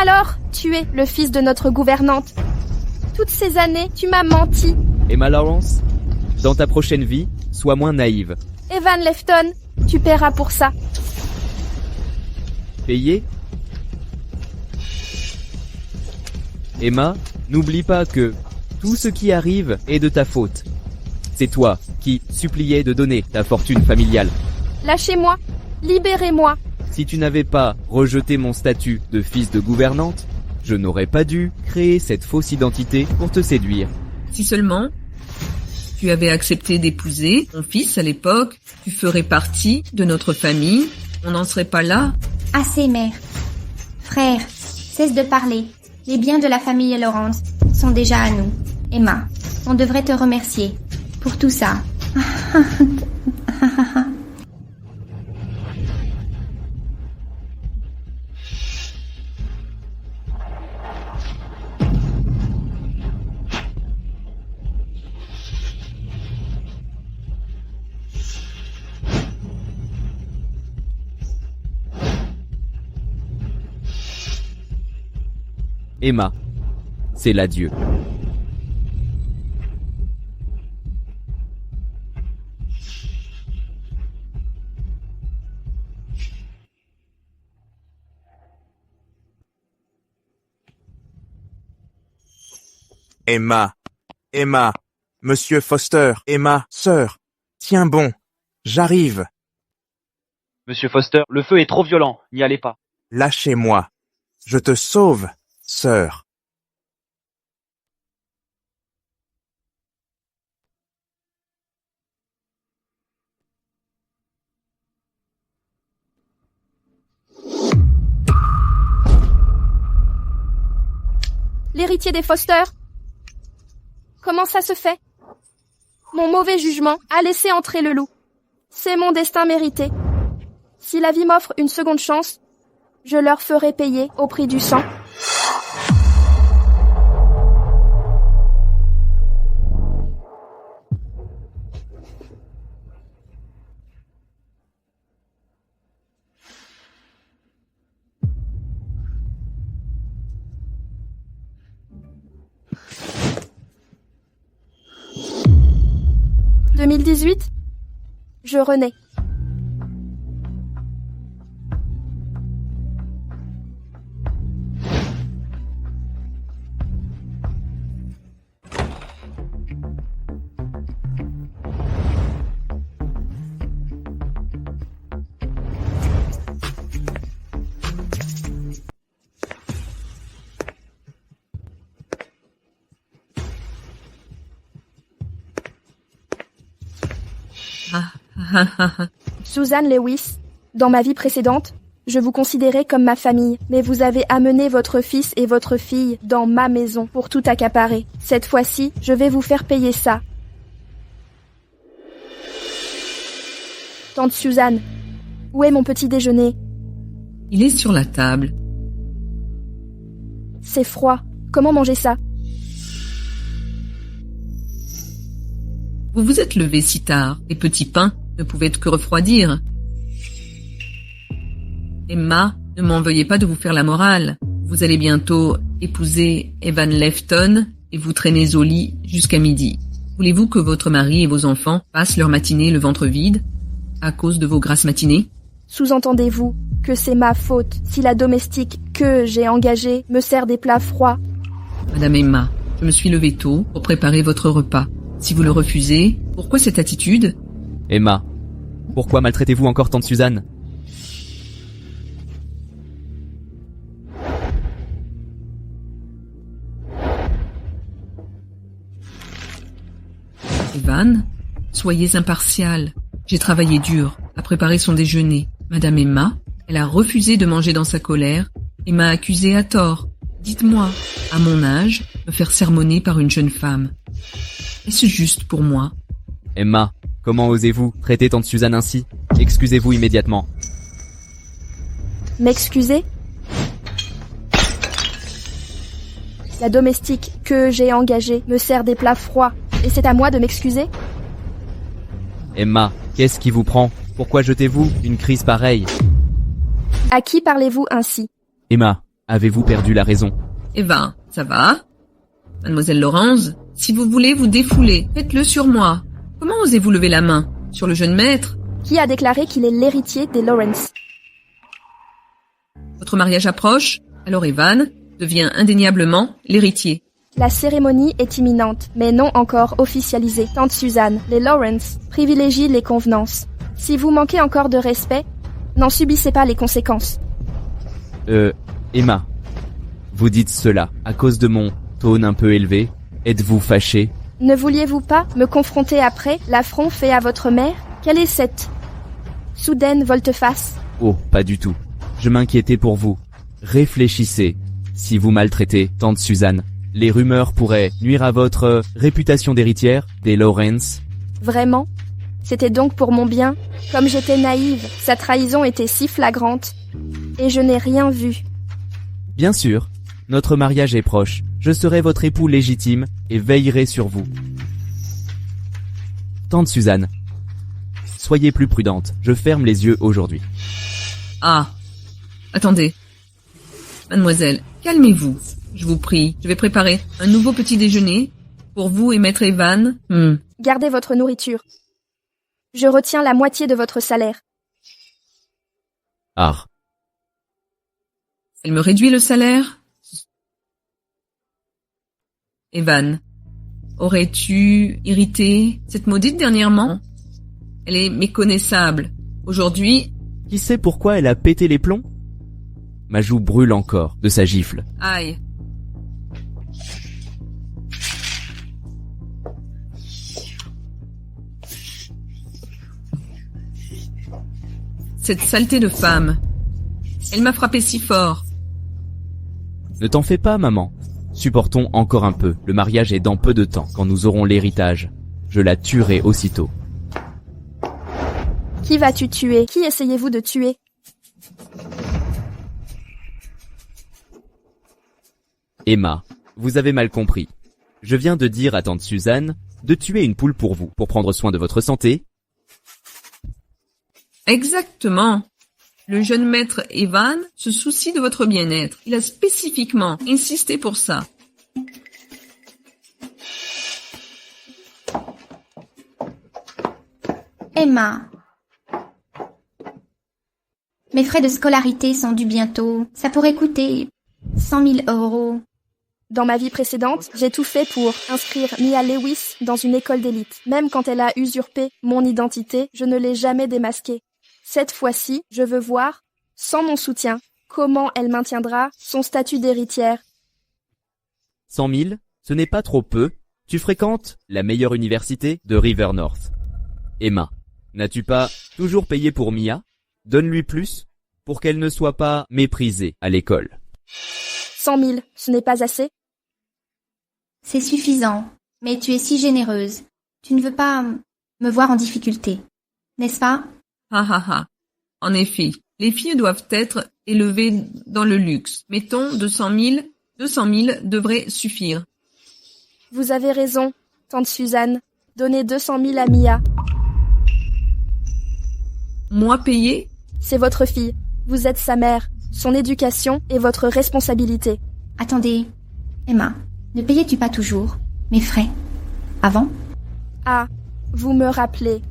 Alors, tu es le fils de notre gouvernante. Toutes ces années, tu m'as menti. Emma Lawrence, dans ta prochaine vie, sois moins naïve. Evan Lefton, tu paieras pour ça. Payer? Emma, n'oublie pas que tout ce qui arrive est de ta faute. C'est toi qui suppliais de donner ta fortune familiale. Lâchez-moi, libérez-moi. Si tu n'avais pas rejeté mon statut de fils de gouvernante, je n'aurais pas dû créer cette fausse identité pour te séduire. Si seulement tu avais accepté d'épouser mon fils à l'époque, tu ferais partie de notre famille, on n'en serait pas là. Assez, mère. Frère, cesse de parler. Les biens de la famille Lawrence sont déjà à nous. Emma, on devrait te remercier pour tout ça. Emma, c'est l'adieu. Emma, Emma, Monsieur Foster, Emma, sœur, tiens bon, j'arrive. Monsieur Foster, le feu est trop violent, n'y allez pas. Lâchez-moi, je te sauve, sœur. L'héritier des Foster? Comment ça se fait? Mon mauvais jugement a laissé entrer le loup. C'est mon destin mérité. Si la vie m'offre une seconde chance, je leur ferai payer au prix du sang. « 2018 ? Je renais. Suzanne Lewis, dans ma vie précédente, je vous considérais comme ma famille, mais vous avez amené votre fils et votre fille dans ma maison pour tout accaparer. Cette fois-ci, je vais vous faire payer ça. Tante Suzanne, où est mon petit déjeuner? Il est sur la table. C'est froid. Comment manger ça? Vous vous êtes levé si tard. Les petits pains ne pouvaient que refroidir. Emma, ne m'en veuillez pas de vous faire la morale. Vous allez bientôt épouser Evan Lefton et vous traînez au lit jusqu'à midi. Voulez-vous que votre mari et vos enfants passent leur matinée le ventre vide à cause de vos grasses matinées? Sous-entendez-vous que c'est ma faute si la domestique que j'ai engagée me sert des plats froids? Madame Emma, je me suis levée tôt pour préparer votre repas. Si vous le refusez, pourquoi cette attitude? Emma, pourquoi maltraitez-vous encore tante Suzanne? Evan, soyez impartial. J'ai travaillé dur à préparer son déjeuner. Madame Emma, elle a refusé de manger dans sa colère et m'a accusé à tort. Dites-moi, à mon âge, me faire sermonner par une jeune femme. Est-ce juste pour moi? Emma, comment osez-vous traiter tante Suzanne ainsi? Excusez-vous immédiatement. M'excuser? La domestique que j'ai engagée me sert des plats froids et c'est à moi de m'excuser? Emma, qu'est-ce qui vous prend? Pourquoi jetez-vous une crise pareille? À qui parlez-vous ainsi? Emma, Avez-vous perdu la raison? Eva, ça va? Mademoiselle Laurence, si vous voulez vous défouler, faites-le sur moi. Comment osez-vous lever la main? Sur le jeune maître? Qui a déclaré qu'il est l'héritier des Lawrence? Votre mariage approche, alors Evan devient indéniablement l'héritier. La cérémonie est imminente, mais non encore officialisée. Tante Suzanne, les Lawrence privilégient les convenances. Si vous manquez encore de respect, n'en subissez pas les conséquences. Emma, vous dites cela à cause de mon tone un peu élevé? Êtes-vous fâchée? Ne vouliez-vous pas me confronter après l'affront fait à votre mère? Quelle est cette soudaine volte-face? Oh, pas du tout. Je m'inquiétais pour vous. Réfléchissez. Si vous maltraitez tante Suzanne, les rumeurs pourraient nuire à votre réputation d'héritière des Lawrence. Vraiment? C'était donc pour mon bien? Comme j'étais naïve, sa trahison était si flagrante. Et je n'ai rien vu. Bien sûr, notre mariage est proche. Je serai votre époux légitime et veillerai sur vous. Tante Suzanne, soyez plus prudente. Je ferme les yeux aujourd'hui. Ah, attendez. Mademoiselle, calmez-vous. Je vous prie, je vais préparer un nouveau petit déjeuner pour vous et maître Evan. Gardez votre nourriture. Je retiens la moitié de votre salaire. Ah. Elle me réduit le salaire? Evan, aurais-tu irrité cette maudite dernièrement? Elle est méconnaissable. Aujourd'hui... Qui sait pourquoi elle a pété les plombs? Ma joue brûle encore de sa gifle. Aïe. Cette saleté de femme. Elle m'a frappé si fort. Ne t'en fais pas, maman. Supportons encore un peu. Le mariage est dans peu de temps, quand nous aurons l'héritage. Je la tuerai aussitôt. Qui vas-tu tuer? Qui essayez-vous de tuer? Emma, vous avez mal compris. Je viens de dire à tante Suzanne de tuer une poule pour vous, pour prendre soin de votre santé. Exactement. Le jeune maître Evan se soucie de votre bien-être. Il a spécifiquement insisté pour ça. Emma. Mes frais de scolarité sont dus bientôt. Ça pourrait coûter 100 000 €. Dans ma vie précédente, j'ai tout fait pour inscrire Mia Lewis dans une école d'élite. Même quand elle a usurpé mon identité, je ne l'ai jamais démasquée. Cette fois-ci, je veux voir, sans mon soutien, comment elle maintiendra son statut d'héritière. 100 000, ce n'est pas trop peu. Tu fréquentes la meilleure université de River North. Emma, n'as-tu pas toujours payé pour Mia? Donne-lui plus, pour qu'elle ne soit pas méprisée à l'école. 100 000, ce n'est pas assez? C'est suffisant, mais tu es si généreuse. Tu ne veux pas me voir en difficulté, n'est-ce pas? Ha ha ha. En effet, les filles doivent être élevées dans le luxe. Mettons 200 000 devrait suffire. Vous avez raison, tante Suzanne. Donnez 200 000 à Mia. Moi payer? C'est votre fille. Vous êtes sa mère. Son éducation est votre responsabilité. Attendez, Emma, ne payais-tu pas toujours mes frais avant? Ah, vous me rappelez.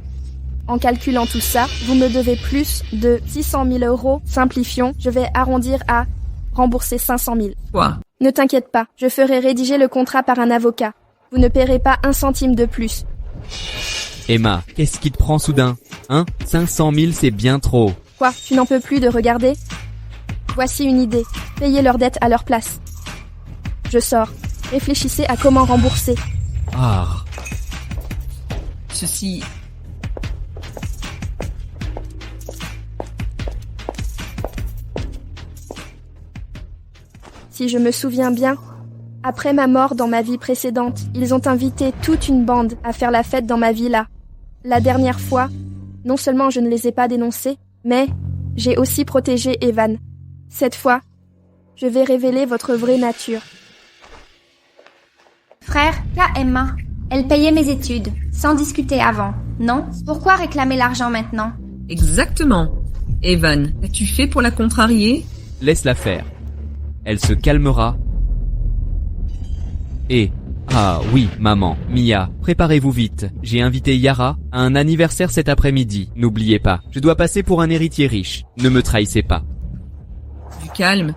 En calculant tout ça, vous me devez plus de 600 000 €. Simplifions, je vais arrondir à rembourser 500 000. Quoi? Ne t'inquiète pas, je ferai rédiger le contrat par un avocat. Vous ne paierez pas un centime de plus. Emma, qu'est-ce qui te prend soudain? 500 000, c'est bien trop. Quoi, tu n'en peux plus de regarder? Voici une idée. Payez leurs dettes à leur place. Je sors. Réfléchissez à comment rembourser. Ah. Ceci... Si je me souviens bien, après ma mort dans ma vie précédente, ils ont invité toute une bande à faire la fête dans ma villa. La dernière fois, non seulement je ne les ai pas dénoncés, mais j'ai aussi protégé Evan. Cette fois, je vais révéler votre vraie nature. Frère, qu'a Emma? Elle payait mes études, sans discuter avant, non? Pourquoi réclamer l'argent maintenant? Exactement. Evan, qu'as-tu fait pour la contrarier? Laisse-la faire. elle se calmera. Et, ah oui, maman, Mia, préparez-vous vite. J'ai invité Yara à un anniversaire cet après-midi. N'oubliez pas, je dois passer pour un héritier riche. Ne me trahissez pas. Du calme.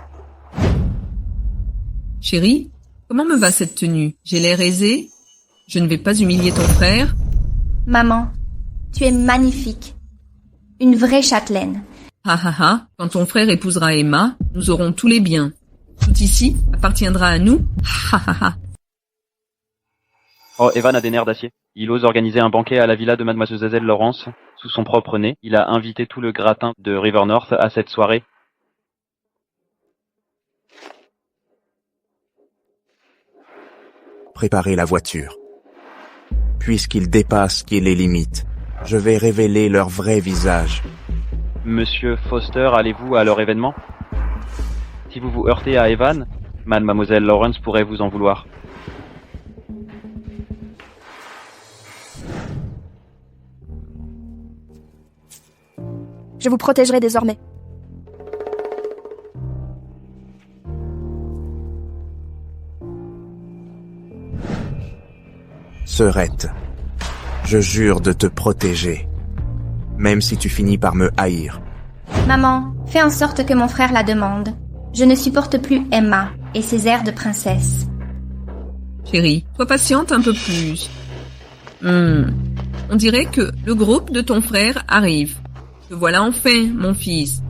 Chérie, comment me va cette tenue? J'ai l'air aisé? Je ne vais pas humilier ton frère? Maman, tu es magnifique. Une vraie châtelaine. Ha ha ha, quand ton frère épousera Emma, nous aurons tous les biens. Tout ici appartiendra à nous. Ha ha ha. Oh, Evan a des nerfs d'acier. Il ose organiser un banquet à la villa de Mademoiselle Laurence, sous son propre nez. Il a invité tout le gratin de River North à cette soirée. Préparez la voiture. Puisqu'ils dépassent les limites, je vais révéler leur vrai visage. Monsieur Foster, allez-vous à leur événement? Si vous vous heurtez à Evan, Mademoiselle Lawrence pourrait vous en vouloir. Je vous protégerai désormais. Sœurette, je jure de te protéger, même si tu finis par me haïr. Maman, fais en sorte que mon frère la demande. Je ne supporte plus Emma et ses airs de princesse. Chérie, sois patiente un peu plus. On dirait que le groupe de ton frère arrive. Te voilà enfin, mon fils.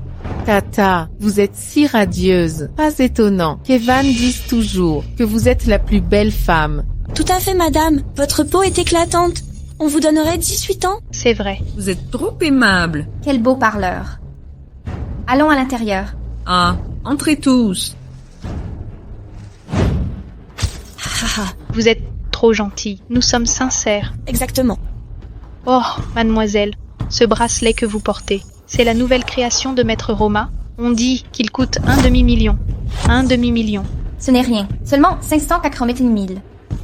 Tata, vous êtes si radieuse. Pas étonnant qu'Evan dise toujours que vous êtes la plus belle femme. Tout à fait, madame. Votre peau est éclatante. On vous donnerait 18 ans. C'est vrai. Vous êtes trop aimable. Quel beau parleur. Allons à l'intérieur. Ah, entrez tous. Vous êtes trop gentille. Nous sommes sincères. Exactement. Oh, mademoiselle, ce bracelet que vous portez, c'est la nouvelle création de Maître Roma. On dit qu'il coûte un demi-million. Un demi-million. Ce n'est rien. Seulement 581 000.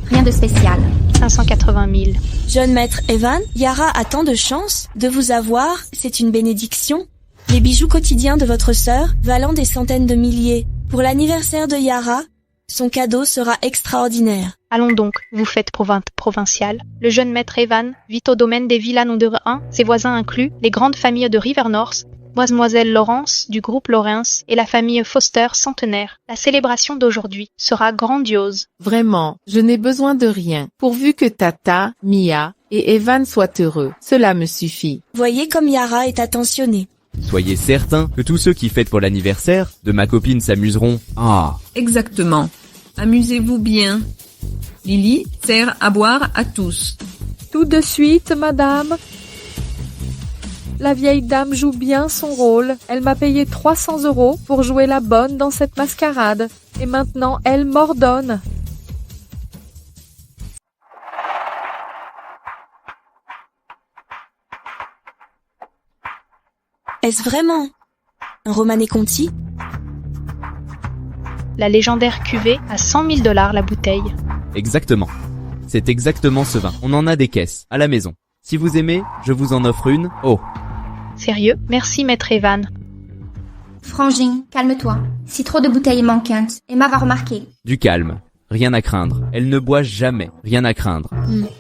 Rien de spécial. 580 000. Jeune maître Evan, Yara a tant de chance de vous avoir. C'est une bénédiction. Les bijoux quotidiens de votre sœur, valant des centaines de milliers. Pour l'anniversaire de Yara, son cadeau sera extraordinaire. Allons donc, vous faites provinciale. Le jeune maître Evan vit au domaine des villas No. 1, ses voisins inclus, les grandes familles de River North, Mademoiselle Laurence du groupe Lawrence et la famille Foster centenaire. La célébration d'aujourd'hui sera grandiose. Vraiment, je n'ai besoin de rien. Pourvu que Tata, Mia et Evan soient heureux. Cela me suffit. Voyez comme Yara est attentionnée. Soyez certains que tous ceux qui fêtent pour l'anniversaire de ma copine s'amuseront. Ah, Exactement. Amusez-vous bien. Lily sert à boire à tous. Tout de suite, madame. La vieille dame joue bien son rôle. Elle m'a payé 300 € pour jouer la bonne dans cette mascarade. Et maintenant, elle m'ordonne. Est-ce vraiment un Romanée Conti? La légendaire cuvée à 100 000 $ la bouteille. exactement. C'est exactement ce vin. On en a des caisses, à la maison. Si vous aimez, je vous en offre une. Oh. Sérieux? Merci, maître Evan. Frangine, calme-toi. Si trop de bouteilles manquantes, Emma va remarquer. Du calme. Rien à craindre. Elle ne boit jamais. Rien à craindre.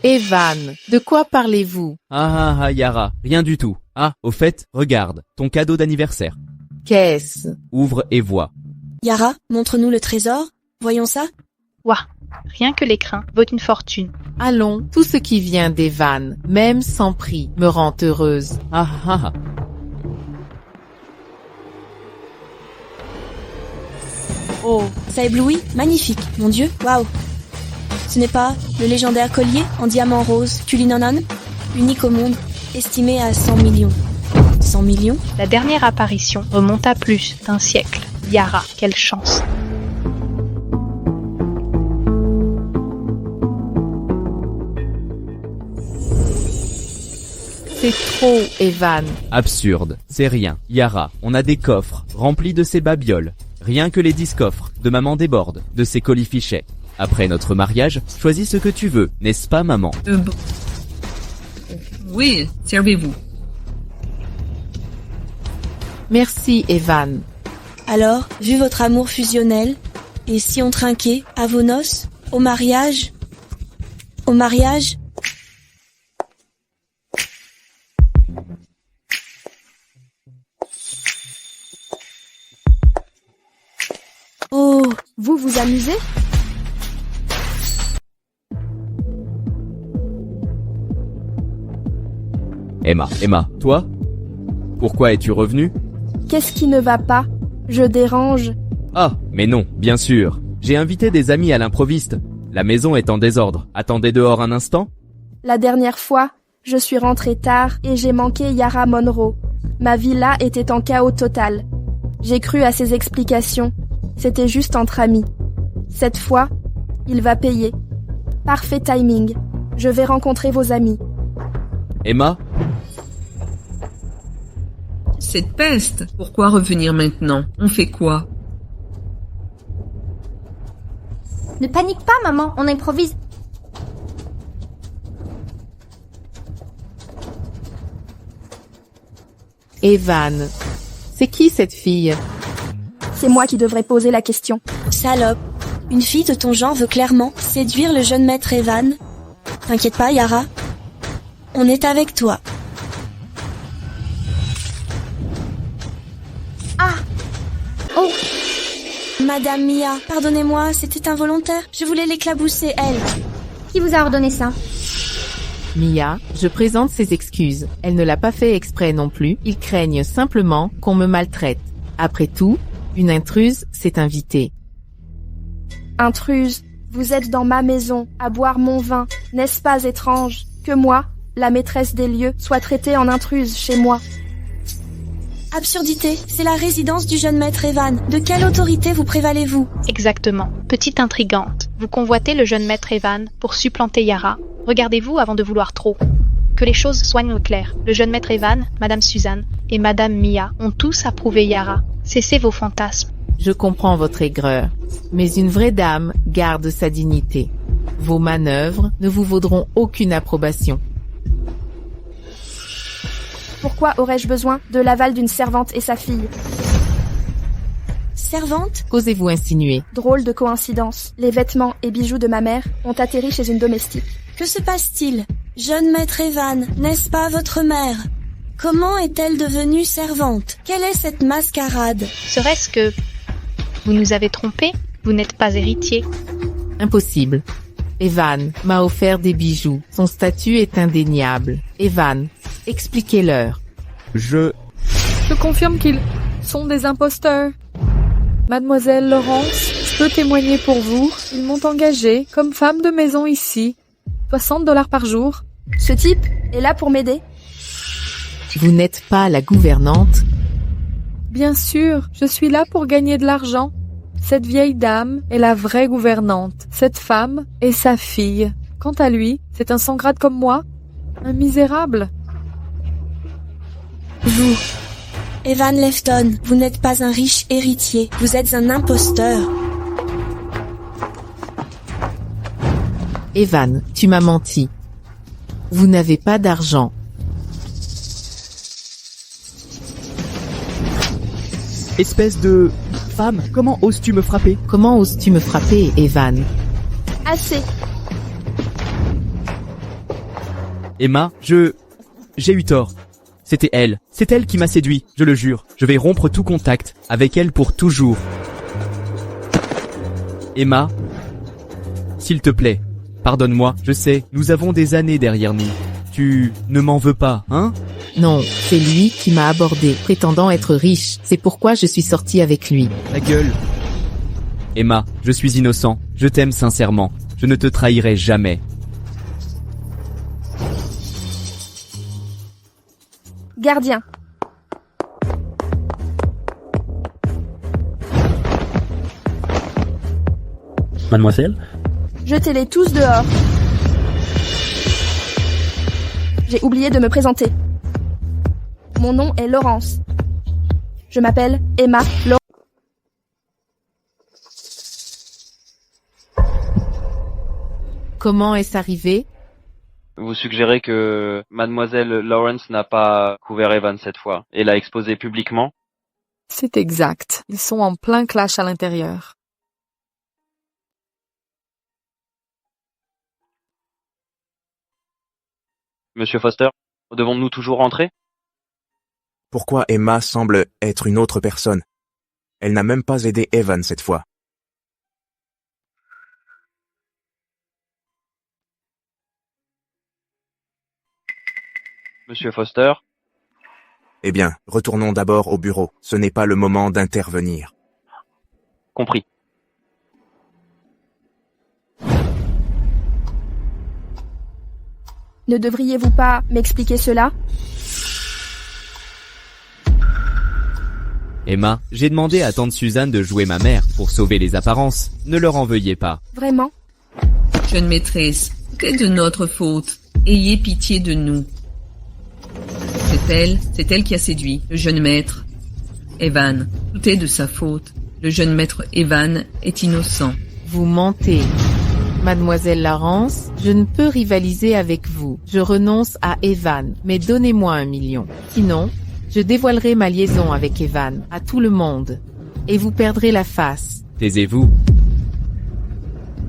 Evan, de quoi parlez-vous? Ah, Yara. Rien du tout. Ah, au fait, regarde. Ton cadeau d'anniversaire. Qu'est-ce? Ouvre et vois. Yara, montre-nous le trésor. Voyons ça. Ouah, rien que l'écrin vaut une fortune. Allons, tout ce qui vient d'Evan, même sans prix, me rend heureuse. Ah. Oh, ça éblouit. Magnifique. Mon Dieu, waouh. Ce n'est pas le légendaire collier en diamant rose Cullinan, unique au monde, estimé à 100 millions. 100 millions? La dernière apparition remonte à plus d'un siècle. Yara, quelle chance. C'est trop, Evan. Absurde. C'est rien. Yara, on a des coffres remplis de ces babioles. Rien que les 10 coffres de maman débordent de ces colifichets. Après notre mariage, choisis ce que tu veux, n'est-ce pas, maman? Oui, servez-vous. Merci, Evan. Alors, vu votre amour fusionnel, et si on trinquait à vos noces, au mariage? Au mariage? Oh, Vous vous amusez? Emma, toi? Pourquoi es-tu revenu? Qu'est-ce qui ne va pas? Je dérange. Ah, mais non, bien sûr. J'ai invité des amis à l'improviste. La maison est en désordre. Attendez dehors un instant. La dernière fois, je suis rentrée tard et j'ai manqué Yara Monroe. Ma villa était en chaos total. J'ai cru à ses explications. C'était juste entre amis. Cette fois, il va payer. Parfait timing. Je vais rencontrer vos amis. Emma? Cette peste! Pourquoi revenir maintenant? On fait quoi? Ne panique pas, maman, on improvise. Evan. C'est qui cette fille? C'est moi qui devrais poser la question. salope. Une fille de ton genre veut clairement séduire le jeune maître Evan. T'inquiète pas, Yara. On est avec toi. Ah! Oh! Madame Mia, pardonnez-moi, c'était involontaire. Je voulais l'éclabousser, elle. Qui vous a ordonné ça? Mia, je présente ses excuses. Elle ne l'a pas fait exprès non plus. Ils craignent simplement qu'on me maltraite. Après tout, une intruse s'est invitée. Intruse, vous êtes dans ma maison, à boire mon vin. N'est-ce pas étrange que moi, la maîtresse des lieux, soit traitée en intruse chez moi? Absurdité, c'est la résidence du jeune maître Evan. De quelle autorité vous prévalez-vous? Exactement. Petite intrigante. Vous convoitez le jeune maître Evan pour supplanter Yara. Regardez-vous avant de vouloir trop. Que les choses soient claires. Le jeune maître Evan, Madame Suzanne et Madame Mia ont tous approuvé Yara. Cessez vos fantasmes. Je comprends votre aigreur, mais une vraie dame garde sa dignité. Vos manœuvres ne vous vaudront aucune approbation. Pourquoi aurais-je besoin de l'aval d'une servante et sa fille? Servante? Qu'osez-vous insinuer? Drôle de coïncidence. Les vêtements et bijoux de ma mère ont atterri chez une domestique. Que se passe-t-il? Jeune maître Evan, n'est-ce pas votre mère? Comment est-elle devenue servante? Quelle est cette mascarade? Serait-ce que vous nous avez trompés? Vous n'êtes pas héritier. Impossible. Evan m'a offert des bijoux. Son statut est indéniable. Evan, expliquez-leur. Je confirme qu'ils sont des imposteurs. Mademoiselle Laurence, je peux témoigner pour vous. Ils m'ont engagée comme femme de maison ici. $60 par jour. Ce type est là pour m'aider. Vous n'êtes pas la gouvernante? Bien sûr, je suis là pour gagner de l'argent. Cette vieille dame est la vraie gouvernante. Cette femme est sa fille. Quant à lui, c'est un sans grade comme moi. Un misérable. Vous, Evan Lefton, vous n'êtes pas un riche héritier. Vous êtes un imposteur. Evan, tu m'as menti. Vous n'avez pas d'argent. Espèce de femme, comment oses-tu me frapper? Comment oses-tu me frapper, Evan? Assez. Emma, j'ai eu tort. C'est elle qui m'a séduit, je le jure. Je vais rompre tout contact avec elle pour toujours. Emma, s'il te plaît, pardonne-moi, je sais, nous avons des années derrière nous. Tu ne m'en veux pas, hein? Non, c'est lui qui m'a abordé, prétendant être riche. C'est pourquoi je suis sortie avec lui. Ta gueule. Emma, je suis innocent. Je t'aime sincèrement. Je ne te trahirai jamais. Gardien. Mademoiselle? Jetez-les tous dehors. J'ai oublié de me présenter. Mon nom est Laurence. Je m'appelle Emma Laurence. Comment est-ce arrivé? Vous suggérez que Mademoiselle Lawrence n'a pas couvert Evan cette fois et l'a exposé publiquement? C'est exact. Ils sont en plein clash à l'intérieur. Monsieur Foster, devons-nous toujours rentrer? Pourquoi Emma semble être une autre personne? Elle n'a même pas aidé Evan cette fois. Monsieur Foster, Eh bien, retournons d'abord au bureau. Ce n'est pas le moment d'intervenir. compris. Ne devriez-vous pas m'expliquer cela? Emma, j'ai demandé à tante Suzanne de jouer ma mère pour sauver les apparences. Ne leur en veuillez pas. Vraiment? Jeune maîtresse, c'est de notre faute. Ayez pitié de nous. C'est elle qui a séduit le jeune maître Evan. Tout est de sa faute. Le jeune maître Evan est innocent. Vous mentez. Mademoiselle Laurence, je ne peux rivaliser avec vous. Je renonce à Evan, mais donnez-moi 1 million. Sinon, je dévoilerai ma liaison avec Evan à tout le monde. Et vous perdrez la face. Taisez-vous.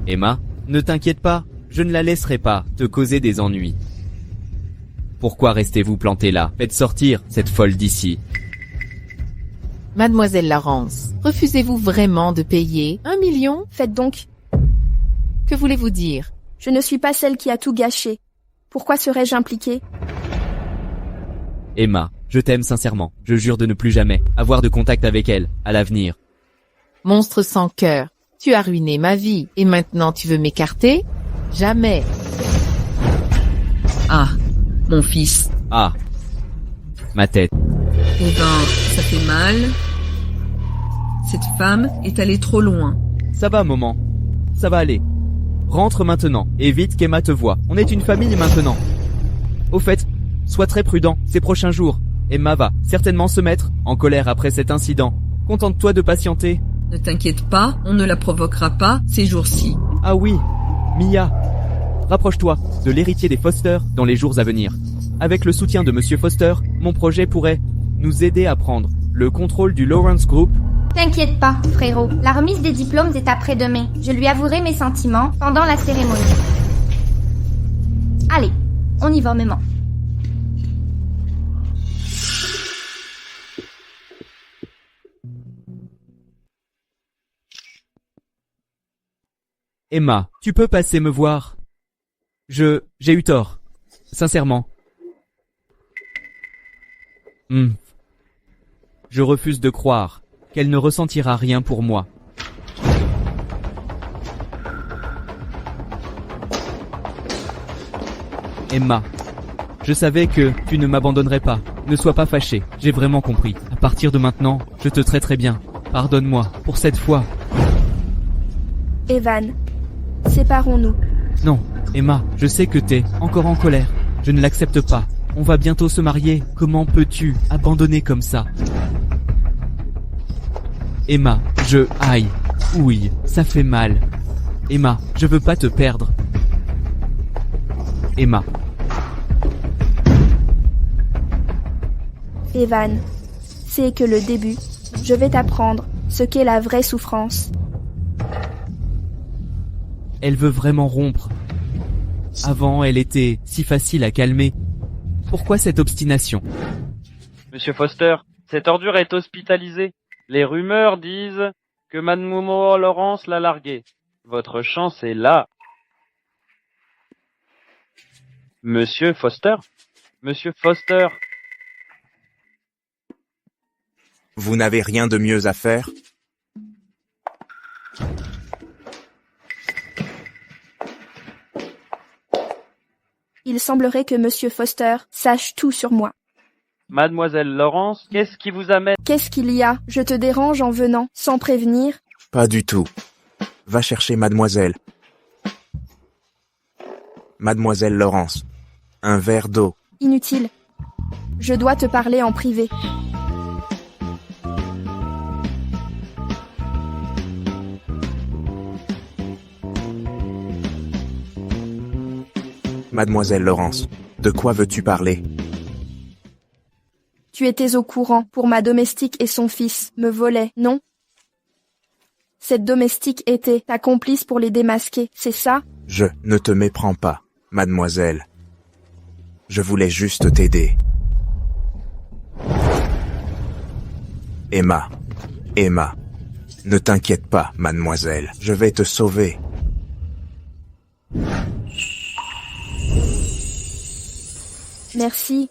Emma, ne t'inquiète pas, je ne la laisserai pas te causer des ennuis. Pourquoi restez-vous planté là? Faites sortir cette folle d'ici. Mademoiselle Laurence, refusez-vous vraiment de payer 1 million? Faites donc. Que voulez-vous dire? Je ne suis pas celle qui a tout gâché. Pourquoi serais-je impliquée? Emma, je t'aime sincèrement. Je jure de ne plus jamais avoir de contact avec elle à l'avenir. Monstre sans cœur, tu as ruiné ma vie et maintenant tu veux m'écarter? Jamais. Ah, mon fils. Ah, ma tête. Eh ben, ça fait mal. Cette femme est allée trop loin. Ça va, maman. Ça va aller. Rentre maintenant, et vite qu'Emma te voie. On est une famille maintenant. Au fait, sois très prudent ces prochains jours. Emma va certainement se mettre en colère après cet incident. Contente-toi de patienter. Ne t'inquiète pas, on ne la provoquera pas ces jours-ci. Ah oui, Mia. Rapproche-toi de l'héritier des Foster dans les jours à venir. Avec le soutien de Monsieur Foster, mon projet pourrait nous aider à prendre le contrôle du Lawrence Group. T'inquiète pas, frérot. La remise des diplômes est après-demain. Je lui avouerai mes sentiments pendant la cérémonie. Allez, on y va, maman. Emma, tu peux passer me voir? J'ai eu tort. Sincèrement. Je refuse de croire qu'elle ne ressentira rien pour moi. Emma, je savais que tu ne m'abandonnerais pas. Ne sois pas fâchée, j'ai vraiment compris. À partir de maintenant, je te traiterai bien. Pardonne-moi pour cette fois. Evan, séparons-nous. Non, Emma, je sais que t'es encore en colère. Je ne l'accepte pas. On va bientôt se marier. Comment peux-tu abandonner comme ça? Emma, aïe. Oui, ça fait mal. Emma, je veux pas te perdre. Emma. Evan, c'est que le début. Je vais t'apprendre ce qu'est la vraie souffrance. Elle veut vraiment rompre. Avant, elle était si facile à calmer. Pourquoi cette obstination? Monsieur Foster, cette ordure est hospitalisée. Les rumeurs disent que Mademoiselle Laurence l'a larguée. Votre chance est là. Monsieur Foster? Monsieur Foster? Vous n'avez rien de mieux à faire? Il semblerait que Monsieur Foster sache tout sur moi. Mademoiselle Laurence, qu'est-ce qui vous amène? Qu'est-ce qu'il y a? Je te dérange en venant, sans prévenir? Pas du tout. Va chercher mademoiselle. Mademoiselle Laurence. Un verre d'eau. Inutile. Je dois te parler en privé. Mademoiselle Laurence, de quoi veux-tu parler? Tu étais au courant pour ma domestique et son fils me volaient, non? Cette domestique était ta complice pour les démasquer, c'est ça? Je ne te méprends pas, mademoiselle. Je voulais juste t'aider. Emma, ne t'inquiète pas, mademoiselle, je vais te sauver. Merci.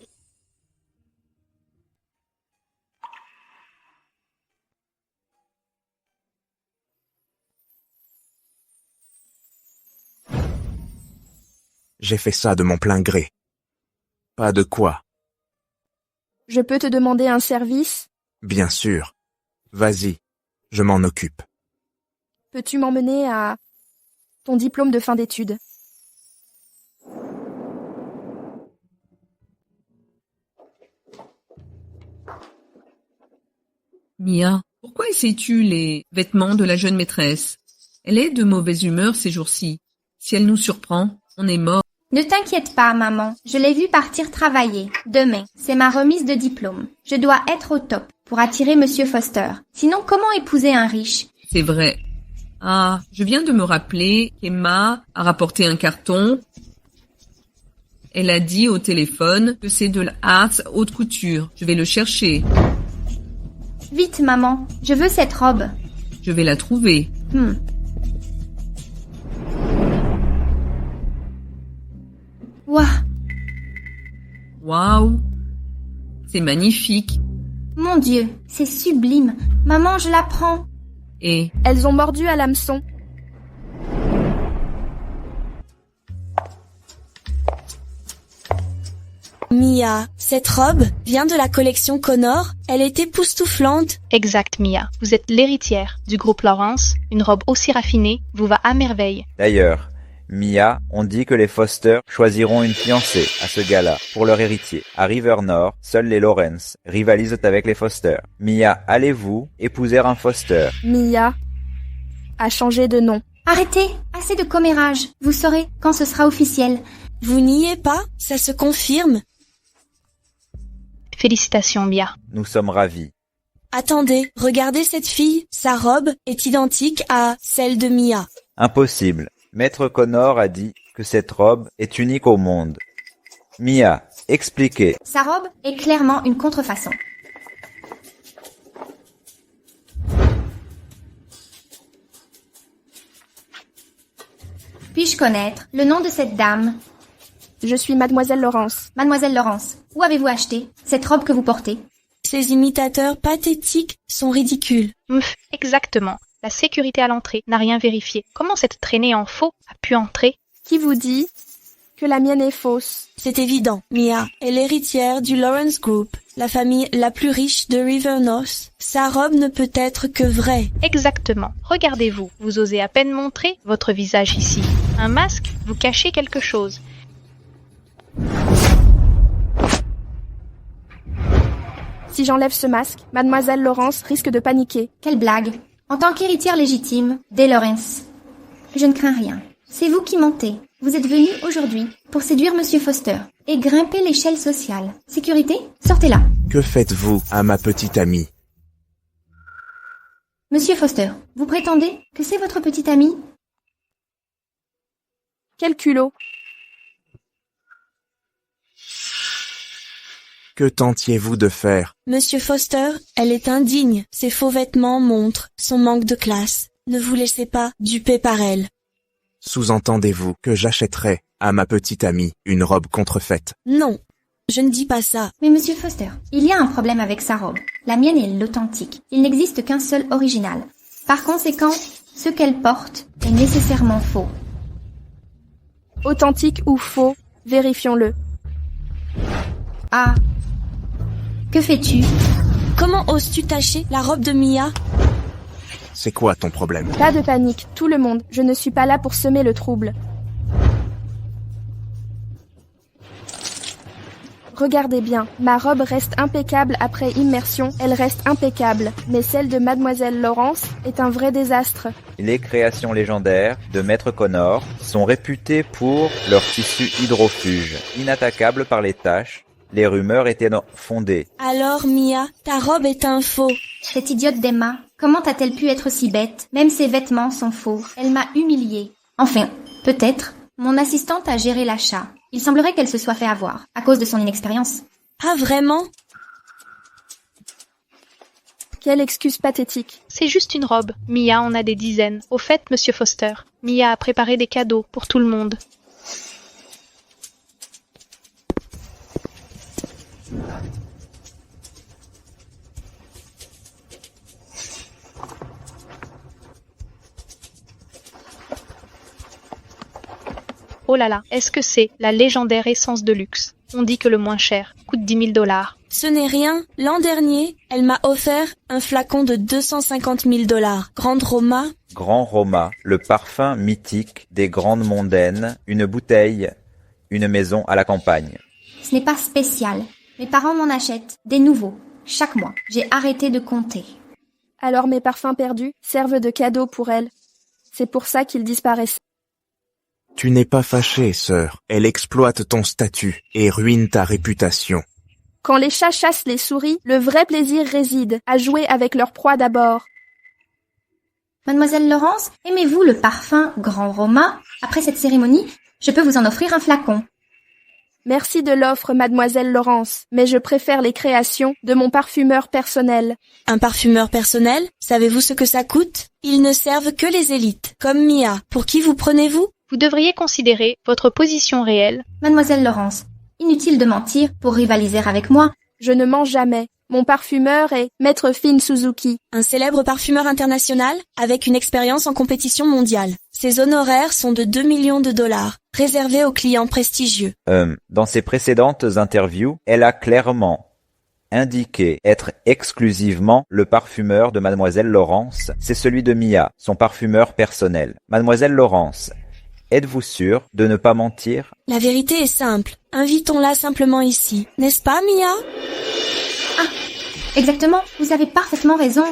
J'ai fait ça de mon plein gré. Pas de quoi. Je peux te demander un service? Bien sûr. Vas-y, je m'en occupe. Peux-tu m'emmener à ton diplôme de fin d'études? Mia, pourquoi essaies-tu les vêtements de la jeune maîtresse? Elle est de mauvaise humeur ces jours-ci. Si elle nous surprend, on est mort. Ne t'inquiète pas, maman. Je l'ai vu partir travailler. Demain, c'est ma remise de diplôme. Je dois être au top pour attirer Monsieur Foster. Sinon, comment épouser un riche? C'est vrai. Ah, je viens de me rappeler qu'Emma a rapporté un carton. Elle a dit au téléphone que c'est de la haute couture. Je vais le chercher. Vite, maman. Je veux cette robe. Je vais la trouver. Ouah. Waouh. C'est magnifique. Mon Dieu, c'est sublime. Maman, je la prends. Et elles ont mordu à l'hameçon. Mia, cette robe vient de la collection Connor. Elle est époustouflante. Exact, Mia. Vous êtes l'héritière du groupe Lawrence. Une robe aussi raffinée vous va à merveille. D'ailleurs, Mia, on dit que les Foster choisiront une fiancée à ce gala pour leur héritier. À River North, seuls les Lawrence rivalisent avec les Foster. Mia, allez-vous épouser un Foster? Mia a changé de nom. Arrêtez, assez de commérage. Vous saurez quand ce sera officiel. Vous niez pas? Ça se confirme. Félicitations, Mia. Nous sommes ravis. Attendez, regardez cette fille. Sa robe est identique à celle de Mia. Impossible. Maître Connor a dit que cette robe est unique au monde. Mia, expliquez. Sa robe est clairement une contrefaçon. Puis-je connaître le nom de cette dame? Je suis Mademoiselle Lawrence. Mademoiselle Lawrence, où avez-vous acheté cette robe que vous portez? Ces imitateurs pathétiques sont ridicules. Exactement. La sécurité à l'entrée n'a rien vérifié. Comment cette traînée en faux a pu entrer? Qui vous dit que la mienne est fausse? C'est évident. Mia est l'héritière du Lawrence Group, la famille la plus riche de River North. Sa robe ne peut être que vraie. Exactement. Regardez-vous. Vous osez à peine montrer votre visage ici. Un masque? Vous cachez quelque chose. Si j'enlève ce masque, Mademoiselle Lawrence risque de paniquer. Quelle blague! En tant qu'héritière légitime des Lawrence, je ne crains rien. C'est vous qui mentez. Vous êtes venu aujourd'hui pour séduire Monsieur Foster et grimper l'échelle sociale. Sécurité, sortez là. Que faites-vous à ma petite amie? Monsieur Foster, vous prétendez que c'est votre petite amie? Quel culot! Que tentiez-vous de faire? Monsieur Foster, elle est indigne. Ses faux vêtements montrent son manque de classe. Ne vous laissez pas duper par elle. Sous-entendez-vous que j'achèterai à ma petite amie une robe contrefaite? Non, je ne dis pas ça. Mais Monsieur Foster, il y a un problème avec sa robe. La mienne est l'authentique. Il n'existe qu'un seul original. Par conséquent, ce qu'elle porte est nécessairement faux. Authentique ou faux, vérifions-le. Ah. Que fais-tu? Comment oses-tu tacher la robe de Mia? C'est quoi ton problème? Pas de panique, tout le monde. Je ne suis pas là pour semer le trouble. Regardez bien, ma robe reste impeccable après immersion, elle reste impeccable. Mais celle de Mademoiselle Lawrence est un vrai désastre. Les créations légendaires de Maître Connor sont réputées pour leur tissu hydrofuge, inattaquable par les taches, Les rumeurs étaient fondées. Alors, Mia, ta robe est un faux. Cette idiote d'Emma, comment a-t-elle pu être si bête? Même ses vêtements sont faux. Elle m'a humiliée. Enfin, peut-être, mon assistante a géré l'achat. Il semblerait qu'elle se soit fait avoir, à cause de son inexpérience. Ah, vraiment? Quelle excuse pathétique. C'est juste une robe. Mia en a des dizaines. Au fait, monsieur Foster, Mia a préparé des cadeaux pour tout le monde. Oh là là, est-ce que c'est la légendaire essence de luxe? On dit que le moins cher coûte 10 000 $. Ce n'est rien. L'an dernier, elle m'a offert un flacon de 250 000 $. Grande Roma. Grand Roma, le parfum mythique des grandes mondaines, une bouteille, une maison à la campagne. Ce n'est pas spécial. Mes parents m'en achètent, des nouveaux, chaque mois. J'ai arrêté de compter. Alors mes parfums perdus servent de cadeau pour elle. C'est pour ça qu'ils disparaissent. Tu n'es pas fâchée, sœur. Elle exploite ton statut et ruine ta réputation. Quand les chats chassent les souris, le vrai plaisir réside à jouer avec leur proie d'abord. Mademoiselle Laurence, aimez-vous le parfum Grand Roma? Après cette cérémonie, je peux vous en offrir un flacon. Merci de l'offre, mademoiselle Laurence, mais je préfère les créations de mon parfumeur personnel. Un parfumeur personnel? Savez-vous ce que ça coûte? Ils ne servent que les élites, comme Mia. Pour qui vous prenez-vous? Vous devriez considérer votre position réelle. Mademoiselle Laurence, inutile de mentir pour rivaliser avec moi. Je ne mens jamais. Mon parfumeur est Maître Finn Suzuki. Un célèbre parfumeur international avec une expérience en compétition mondiale. Ses honoraires sont de 2 millions de $, réservés aux clients prestigieux. Dans ses précédentes interviews, elle a clairement indiqué être exclusivement le parfumeur de Mademoiselle Laurence. C'est celui de Mia, son parfumeur personnel. Mademoiselle Laurence, êtes-vous sûre de ne pas mentir? La vérité est simple. Invitons-la simplement ici. N'est-ce pas, Mia? Ah, exactement. Vous avez parfaitement raison.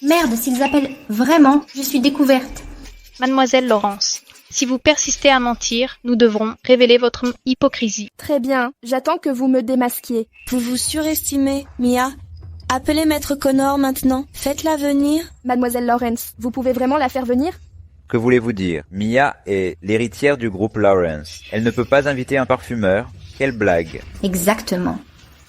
Merde, s'ils appellent vraiment, je suis découverte. Mademoiselle Laurence, si vous persistez à mentir, nous devrons révéler votre hypocrisie. Très bien, j'attends que vous me démasquiez. Vous vous surestimez, Mia. Appelez Maître Connor maintenant. Faites-la venir. Mademoiselle Lawrence, vous pouvez vraiment la faire venir? Que voulez-vous dire? Mia est l'héritière du groupe Lawrence. Elle ne peut pas inviter un parfumeur. Quelle blague. Exactement.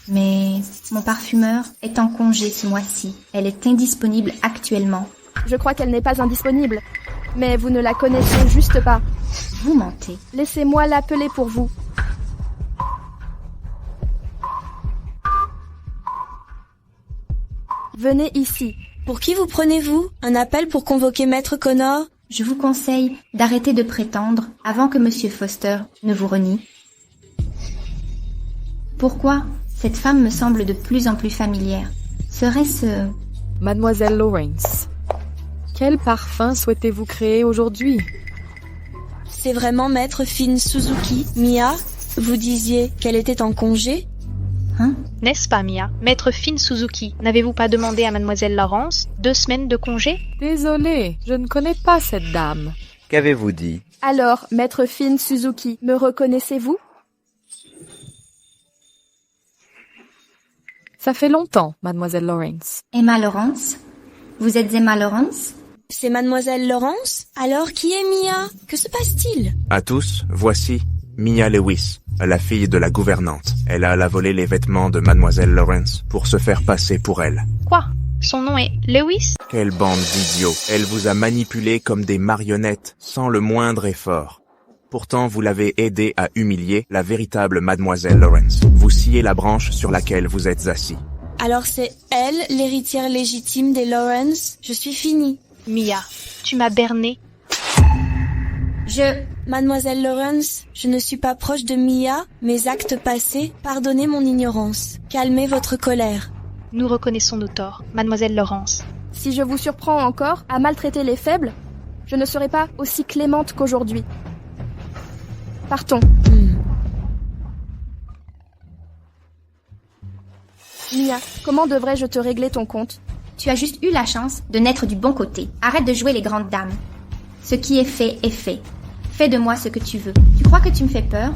Mais mon parfumeur est en congé ce mois-ci. Elle est indisponible actuellement. Je crois qu'elle n'est pas indisponible. Mais vous ne la connaissez juste pas. Vous mentez. Laissez-moi l'appeler pour vous. Venez ici. Pour qui vous prenez-vous? Un appel pour convoquer Maître Connor? Je vous conseille d'arrêter de prétendre avant que Monsieur Foster ne vous renie. Pourquoi? Cette femme me semble de plus en plus familière. Serait-ce... Mademoiselle Lawrence, quel parfum souhaitez-vous créer aujourd'hui? C'est vraiment Maître Finn Suzuki. Mia, vous disiez qu'elle était en congé? Hein? N'est-ce pas, Mia? Maître Finn Suzuki, n'avez-vous pas demandé à Mademoiselle Laurence 2 semaines de congé? Désolée, je ne connais pas cette dame. Qu'avez-vous dit? Alors, Maître Finn Suzuki, me reconnaissez-vous? Ça fait longtemps, Mademoiselle Lawrence. Emma Lawrence? Vous êtes Emma Lawrence? C'est Mademoiselle Laurence? Alors qui est Mia? Que se passe-t-il? À tous, voici Mia Lewis, la fille de la gouvernante. Elle a volé les vêtements de Mademoiselle Lawrence pour se faire passer pour elle. Quoi? Son nom est Lewis? Quelle bande d'idiots. Elle vous a manipulé comme des marionnettes, sans le moindre effort. Pourtant, vous l'avez aidée à humilier la véritable Mademoiselle Lawrence. Vous sciez la branche sur laquelle vous êtes assis. Alors c'est elle, l'héritière légitime des Lawrence? Je suis finie. Mia, tu m'as berné. Mademoiselle Lawrence, je ne suis pas proche de Mia. Mes actes passés, pardonnez mon ignorance. Calmez votre colère. Nous reconnaissons nos torts, Mademoiselle Laurence. Si je vous surprends encore à maltraiter les faibles, je ne serai pas aussi clémente qu'aujourd'hui. Partons. Mia, comment devrais-je te régler ton compte? Tu as juste eu la chance de naître du bon côté. Arrête de jouer les grandes dames. Ce qui est fait est fait. Fais de moi ce que tu veux. Tu crois que tu me fais peur?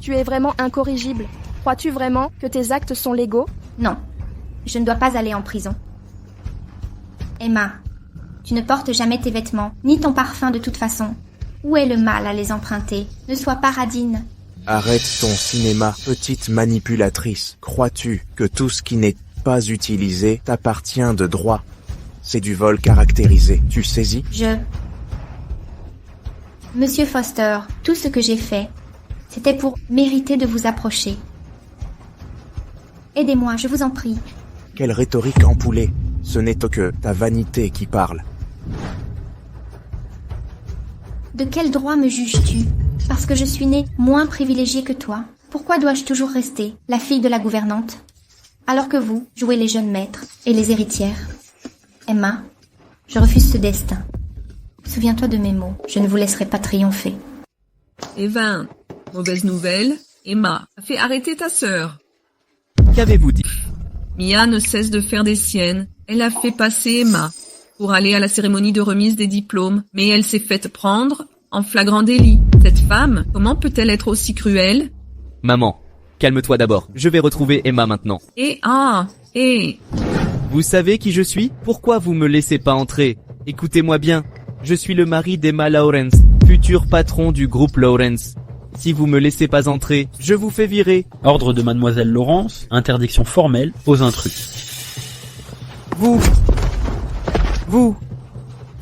Tu es vraiment incorrigible. Crois-tu vraiment que tes actes sont légaux? Non, je ne dois pas aller en prison. Emma, tu ne portes jamais tes vêtements, ni ton parfum de toute façon. Où est le mal à les emprunter? Ne sois pas radine. Arrête ton cinéma, petite manipulatrice. Crois-tu que tout ce qui n'est pas utilisé t'appartient de droit? C'est du vol caractérisé, tu saisis? Monsieur Foster, tout ce que j'ai fait, c'était pour mériter de vous approcher. Aidez-moi, je vous en prie. Quelle rhétorique empoulée. Ce n'est que ta vanité qui parle. De quel droit me juges-tu? Parce que je suis née moins privilégiée que toi. Pourquoi dois-je toujours rester la fille de la gouvernante, alors que vous jouez les jeunes maîtres et les héritières? Emma, je refuse ce destin. Souviens-toi de mes mots, je ne vous laisserai pas triompher. Evan, mauvaise nouvelle, Emma a fait arrêter ta sœur. Qu'avez-vous dit? Mia ne cesse de faire des siennes. Elle a fait passer Emma pour aller à la cérémonie de remise des diplômes, mais elle s'est faite prendre en flagrant délit. Cette femme, comment peut-elle être aussi cruelle? Maman, calme-toi d'abord. Je vais retrouver Emma maintenant. Vous savez qui je suis? Pourquoi vous me laissez pas entrer? Écoutez-moi bien. Je suis le mari d'Emma Lawrence, futur patron du groupe Lawrence. Si vous me laissez pas entrer, je vous fais virer. Ordre de Mademoiselle Lawrence, interdiction formelle aux intrus. Vous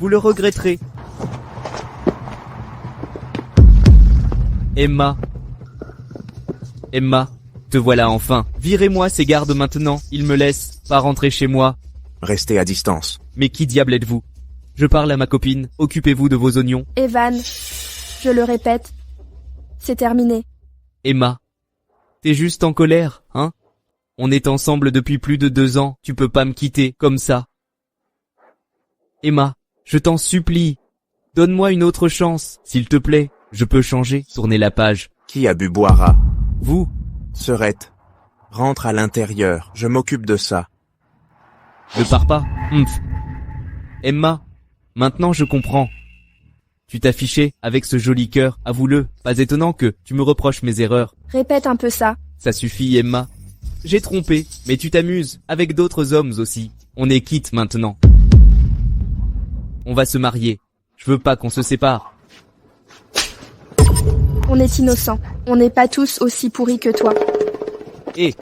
le regretterez. Emma, te voilà enfin. Virez-moi ces gardes maintenant. Ils me laissent pas rentrer chez moi. Restez à distance. Mais qui diable êtes-vous? Je parle à ma copine. Occupez-vous de vos oignons. Evan, je le répète, c'est terminé. Emma, t'es juste en colère, hein? On est ensemble depuis plus de 2 ans. Tu peux pas me quitter comme ça. Emma, je t'en supplie. Donne-moi une autre chance, s'il te plaît. Je peux changer, tourner la page. Qui a bu boira? Vous? Serette. Rentre à l'intérieur, je m'occupe de ça. Ne pars pas. Emma, maintenant je comprends. Tu t'affichais avec ce joli cœur, avoue-le. Pas étonnant que tu me reproches mes erreurs. Répète un peu ça. Ça suffit, Emma. J'ai trompé, mais tu t'amuses, avec d'autres hommes aussi. On est quitte maintenant. On va se marier. Je veux pas qu'on se sépare. On est innocents. On n'est pas tous aussi pourris que toi. Et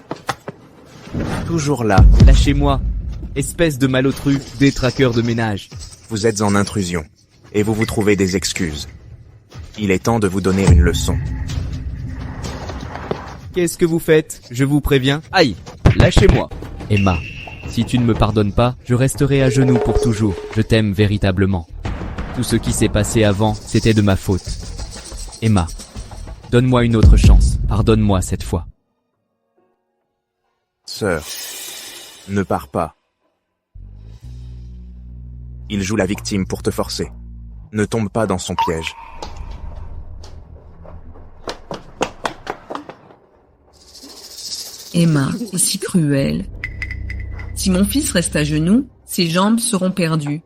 toujours là. Lâchez-moi. Espèce de malotru, détraqueur de ménage. Vous êtes en intrusion. Et vous vous trouvez des excuses. Il est temps de vous donner une leçon. Qu'est-ce que vous faites? Je vous préviens. Aïe! Lâchez-moi. Emma, si tu ne me pardonnes pas, je resterai à genoux pour toujours. Je t'aime véritablement. Tout ce qui s'est passé avant, c'était de ma faute. Emma, donne-moi une autre chance. Pardonne-moi cette fois. Sœur, ne pars pas. Il joue la victime pour te forcer. Ne tombe pas dans son piège. Emma est si cruelle. Si mon fils reste à genoux, ses jambes seront perdues.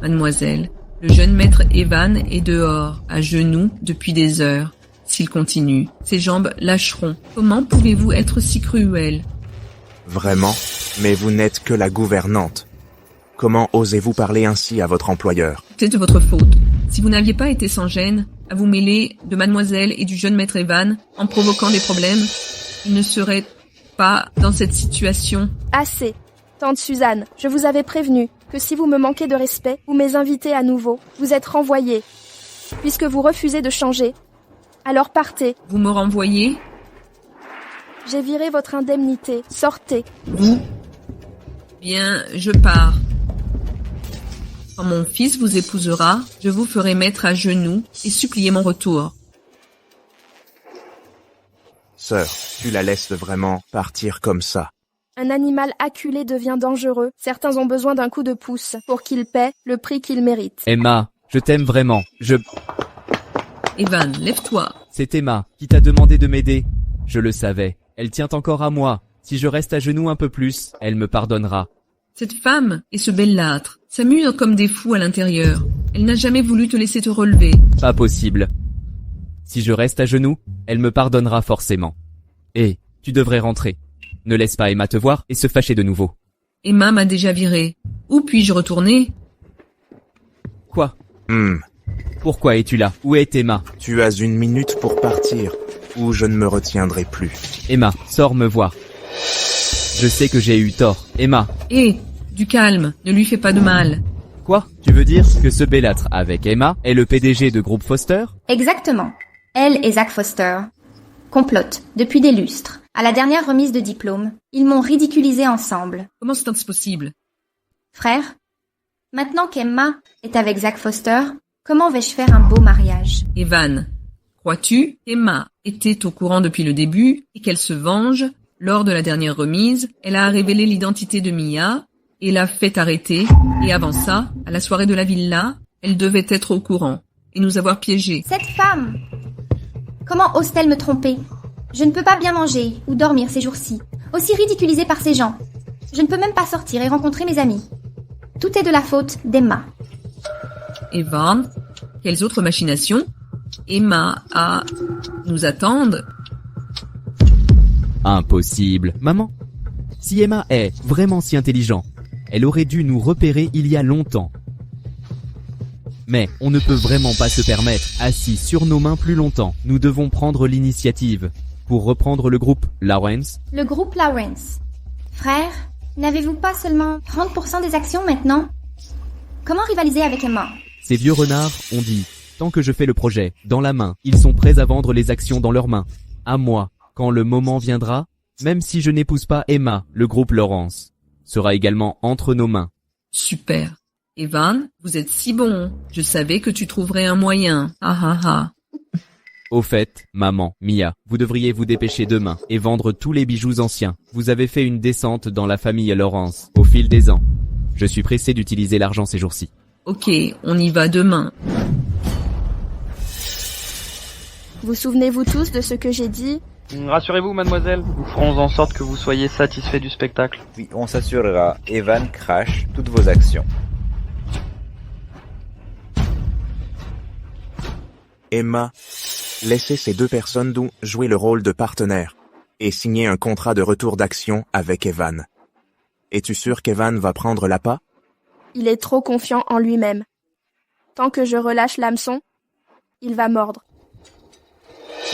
Mademoiselle, le jeune maître Evan est dehors, à genoux, depuis des heures. S'il continue, ses jambes lâcheront. Comment pouvez-vous être si cruelle? Vraiment? Mais vous n'êtes que la gouvernante. Comment osez-vous parler ainsi à votre employeur? C'est de votre faute. Si vous n'aviez pas été sans gêne à vous mêler de mademoiselle et du jeune maître Evan en provoquant des problèmes, il ne serait pas dans cette situation. Assez. Tante Suzanne, je vous avais prévenu que si vous me manquez de respect ou mes invités à nouveau, vous êtes renvoyés. Puisque vous refusez de changer, alors partez. Vous me renvoyez? J'ai viré votre indemnité. Sortez. Vous? Bien, je pars. Quand mon fils vous épousera, je vous ferai mettre à genoux et supplier mon retour. Sœur, tu la laisses vraiment partir comme ça? Un animal acculé devient dangereux. Certains ont besoin d'un coup de pouce pour qu'il paie le prix qu'il mérite. Emma, je t'aime vraiment. Evan, lève-toi. C'est Emma qui t'a demandé de m'aider. Je le savais. Elle tient encore à moi. Si je reste à genoux un peu plus, elle me pardonnera. Cette femme et ce bellâtre s'amusent comme des fous à l'intérieur. Elle n'a jamais voulu te laisser te relever. Pas possible. Si je reste à genoux, elle me pardonnera forcément. Et tu devrais rentrer. Ne laisse pas Emma te voir et se fâcher de nouveau. Emma m'a déjà viré. Où puis-je retourner? Quoi? Pourquoi es-tu là? Où est Emma? Tu as 1 minute pour partir, ou je ne me retiendrai plus. Emma, sors me voir. Je sais que j'ai eu tort. Emma. Du calme, ne lui fais pas de mal. Quoi? Tu veux dire que ce bellâtre avec Emma est le PDG de Groupe Foster? Exactement. Elle et Zach Foster complotent depuis des lustres. À la dernière remise de diplôme, ils m'ont ridiculisé ensemble. Comment c'est possible? Frère, maintenant qu'Emma est avec Zach Foster, comment vais-je faire un beau mariage? Evan, crois-tu qu'Emma était au courant depuis le début et qu'elle se venge? Lors de la dernière remise, elle a révélé l'identité de Mia et l'a fait arrêter. Et avant ça, à la soirée de la villa, elle devait être au courant et nous avoir piégés. Cette femme! Comment ose-t-elle me tromper? Je ne peux pas bien manger ou dormir ces jours-ci, aussi ridiculisée par ces gens. Je ne peux même pas sortir et rencontrer mes amis. Tout est de la faute d'Emma. Evan, quelles autres machinations? Emma a... nous attendent. Impossible, maman. Si Emma est vraiment si intelligente, elle aurait dû nous repérer il y a longtemps. Mais on ne peut vraiment pas se permettre assis sur nos mains plus longtemps. Nous devons prendre l'initiative pour reprendre le groupe Lawrence. Le groupe Lawrence. Frère, n'avez-vous pas seulement 30% des actions maintenant? Comment rivaliser avec Emma? Ces vieux renards ont dit, tant que je fais le projet dans la main, ils sont prêts à vendre les actions dans leurs mains. À moi, quand le moment viendra, même si je n'épouse pas Emma, le groupe Lawrence sera également entre nos mains. Super. Evan, vous êtes si bon. Je savais que tu trouverais un moyen. Ah ah ah. Au fait, maman, Mia, vous devriez vous dépêcher demain et vendre tous les bijoux anciens. Vous avez fait une descente dans la famille Lawrence au fil des ans. Je suis pressé d'utiliser l'argent ces jours-ci. Ok, on y va demain. Vous souvenez-vous tous de ce que j'ai dit? Rassurez-vous, mademoiselle, nous ferons en sorte que vous soyez satisfait du spectacle. Oui, on s'assurera. Evan crache toutes vos actions. Emma, laissez ces 2 personnes jouer le rôle de partenaire et signer un contrat de retour d'action avec Evan. Es-tu sûr qu'Evan va prendre l'appât? Il est trop confiant en lui-même. Tant que je relâche l'hameçon, il va mordre.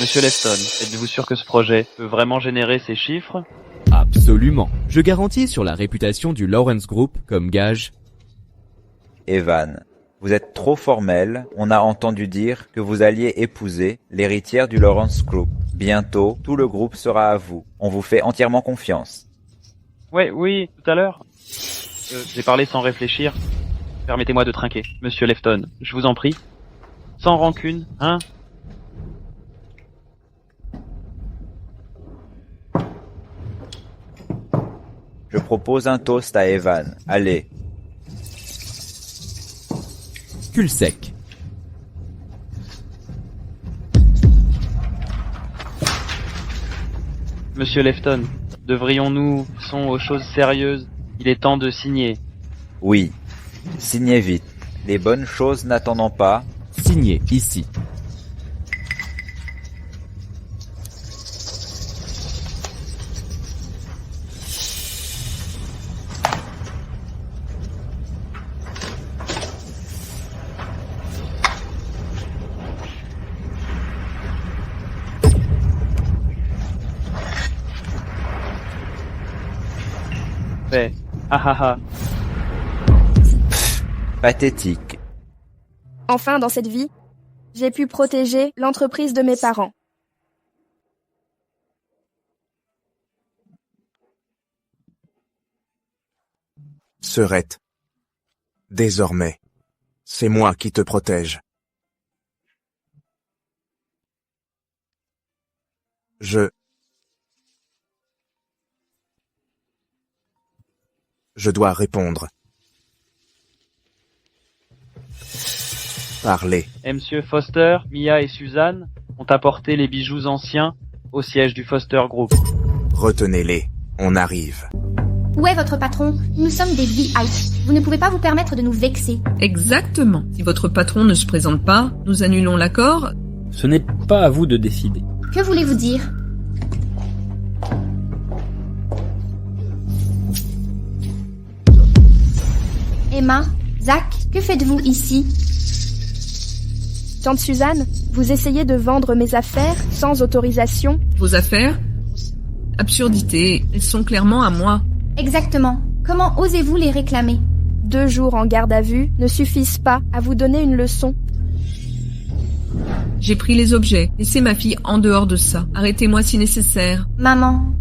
Monsieur Lefton, êtes-vous sûr que ce projet peut vraiment générer ces chiffres? Absolument. Je garantis sur la réputation du Lawrence Group comme gage. Evan, vous êtes trop formel. On a entendu dire que vous alliez épouser l'héritière du Lawrence Group. Bientôt, tout le groupe sera à vous. On vous fait entièrement confiance. Oui, tout à l'heure. J'ai parlé sans réfléchir. Permettez-moi de trinquer. Monsieur Lefton, je vous en prie. Sans rancune, hein? Je propose un toast à Evan. Allez. Cul sec. Monsieur Lefton, devrions-nous sonner aux choses sérieuses? Il est temps de signer. Oui. Signez vite. Les bonnes choses n'attendant pas. Signez ici. Ah ah ah. Pathétique. Enfin, dans cette vie, j'ai pu protéger l'entreprise de mes parents. Serette. Désormais, c'est moi qui te protège. Je dois répondre. Parlez. Et Monsieur Foster, Mia et Suzanne ont apporté les bijoux anciens au siège du Foster Group. Retenez-les, on arrive. Où est votre patron? Nous sommes des VIP. Vous ne pouvez pas vous permettre de nous vexer. Exactement. Si votre patron ne se présente pas, nous annulons l'accord. Ce n'est pas à vous de décider. Que voulez-vous dire? Emma, Zach, que faites-vous ici? Tante Suzanne, vous essayez de vendre mes affaires sans autorisation? Vos affaires? Absurdité, elles sont clairement à moi. Exactement. Comment osez-vous les réclamer? 2 jours en garde à vue ne suffisent pas à vous donner une leçon. J'ai pris les objets. Laissez ma fille en dehors de ça. Arrêtez-moi si nécessaire. Maman.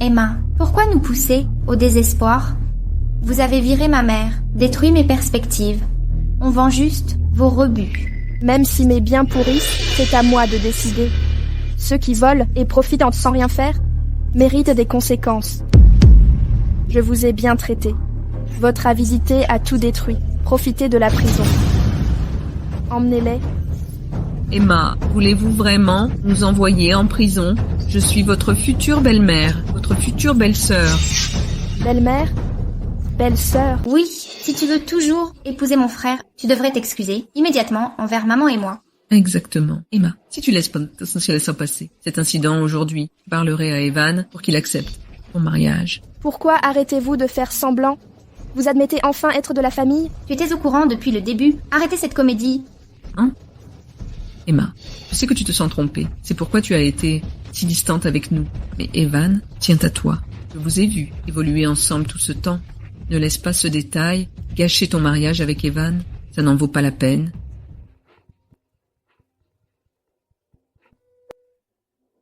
Emma, pourquoi nous pousser au désespoir? Vous avez viré ma mère, détruit mes perspectives. On vend juste vos rebuts. Même si mes biens pourrissent, c'est à moi de décider. Ceux qui volent et profitent sans rien faire méritent des conséquences. Je vous ai bien traité. Votre avidité a tout détruit. Profitez de la prison. Emmenez-les. Emma, voulez-vous vraiment nous envoyer en prison? Je suis votre future belle-mère, votre future belle-sœur. Belle-mère? Belle-sœur? Oui, si tu veux toujours épouser mon frère, tu devrais t'excuser immédiatement envers maman et moi. Exactement. Emma, si tu laisses passer cet incident aujourd'hui, je parlerai à Evan pour qu'il accepte ton mariage. Pourquoi arrêtez-vous de faire semblant? Vous admettez enfin être de la famille? Tu étais au courant depuis le début. Arrêtez cette comédie. Hein? Emma, je sais que tu te sens trompée. C'est pourquoi tu as été si distante avec nous. Mais Evan tient à toi. Je vous ai vu évoluer ensemble tout ce temps. Ne laisse pas ce détail gâcher ton mariage avec Evan. Ça n'en vaut pas la peine.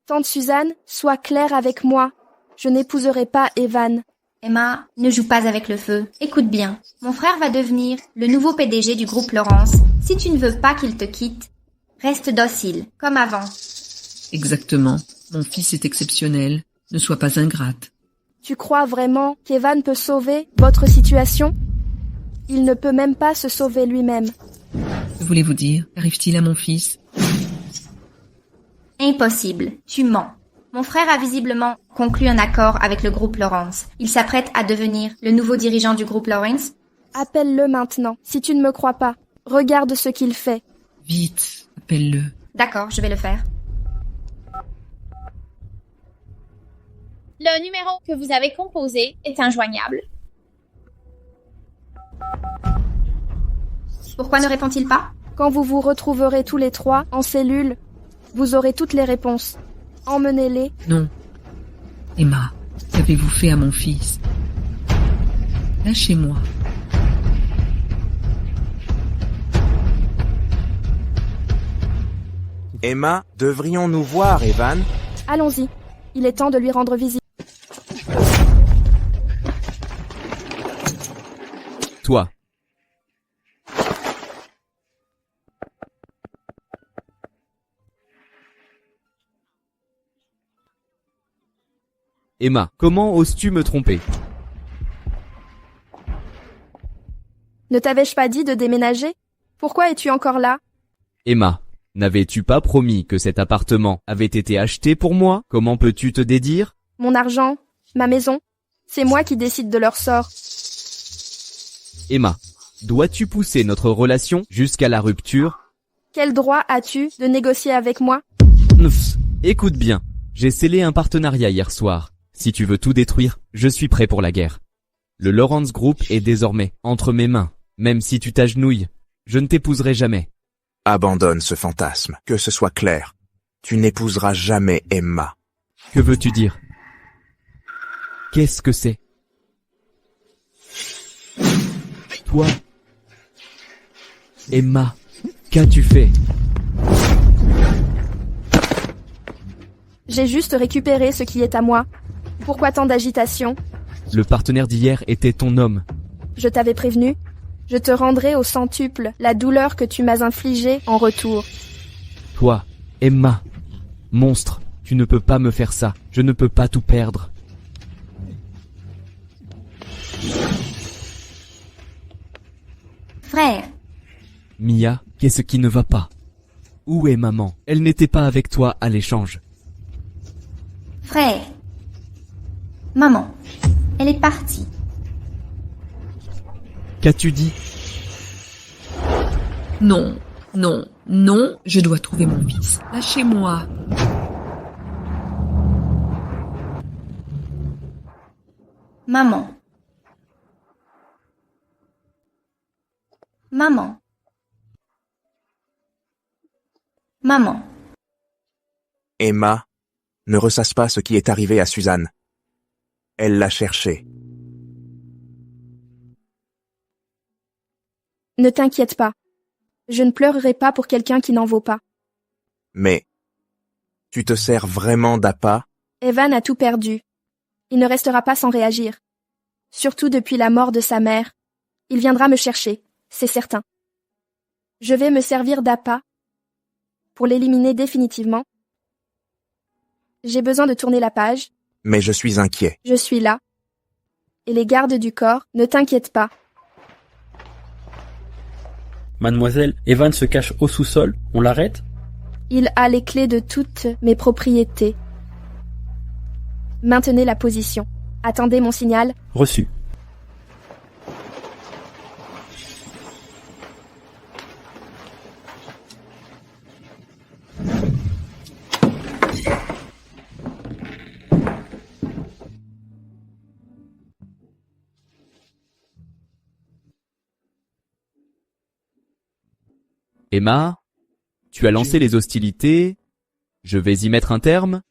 Tante Suzanne, sois claire avec moi. Je n'épouserai pas Evan. Emma, ne joue pas avec le feu. Écoute bien. Mon frère va devenir le nouveau PDG du groupe Laurence. Si tu ne veux pas qu'il te quitte, reste docile, comme avant. Exactement. Mon fils est exceptionnel. Ne sois pas ingrate. Tu crois vraiment qu'Evan peut sauver votre situation? Il ne peut même pas se sauver lui-même. Que voulez-vous dire? Qu'arrive-t-il à mon fils? Impossible. Tu mens. Mon frère a visiblement conclu un accord avec le groupe Laurence. Il s'apprête à devenir le nouveau dirigeant du groupe Laurence. Appelle-le maintenant, si tu ne me crois pas. Regarde ce qu'il fait. Vite, appelle-le. D'accord, je vais le faire. Le numéro que vous avez composé est injoignable. Pourquoi ne répond-il pas? Quand vous vous retrouverez tous les 3 en cellule, vous aurez toutes les réponses. Emmenez-les. Non. Emma, qu'avez-vous fait à mon fils? Lâchez-moi. Emma, devrions-nous voir Evan? Allons-y. Il est temps de lui rendre visite. Toi. Emma, comment oses-tu me tromper? Ne t'avais-je pas dit de déménager? Pourquoi es-tu encore là? Emma, n'avais-tu pas promis que cet appartement avait été acheté pour moi? Comment peux-tu te dédire? Mon argent, ma maison, c'est moi qui décide de leur sort. Emma, dois-tu pousser notre relation jusqu'à la rupture? Quel droit as-tu de négocier avec moi? Écoute bien, j'ai scellé un partenariat hier soir. Si tu veux tout détruire, je suis prêt pour la guerre. Le Laurence Group est désormais entre mes mains. Même si tu t'agenouilles, je ne t'épouserai jamais. Abandonne ce fantasme, que ce soit clair. Tu n'épouseras jamais Emma. Que veux-tu dire? Qu'est-ce que c'est? Toi, Emma, qu'as-tu fait? J'ai juste récupéré ce qui est à moi. Pourquoi tant d'agitation? Le partenaire d'hier était ton homme. Je t'avais prévenu. Je te rendrai au centuple la douleur que tu m'as infligée en retour. Toi, Emma, monstre, tu ne peux pas me faire ça. Je ne peux pas tout perdre. Frère. Mia, qu'est-ce qui ne va pas? Où est maman? Elle n'était pas avec toi à l'échange. Frère. Maman. Elle est partie. Qu'as-tu dit? Non, Non, non, je dois trouver mon fils. Lâchez-moi. Maman. Maman. Maman. Emma ne ressasse pas ce qui est arrivé à Suzanne. Elle l'a cherché. Ne t'inquiète pas. Je ne pleurerai pas pour quelqu'un qui n'en vaut pas. Mais tu te sers vraiment d'appât? Evan a tout perdu. Il ne restera pas sans réagir. Surtout depuis la mort de sa mère. Il viendra me chercher, c'est certain. Je vais me servir d'appât pour l'éliminer définitivement. J'ai besoin de tourner la page. Mais je suis inquiet. Je suis là. Et les gardes du corps, ne t'inquiète pas. Mademoiselle, Evan se cache au sous-sol. On l'arrête? Il a les clés de toutes mes propriétés. Maintenez la position. Attendez mon signal. Reçu. Emma, tu as lancé les hostilités. Je vais y mettre un terme.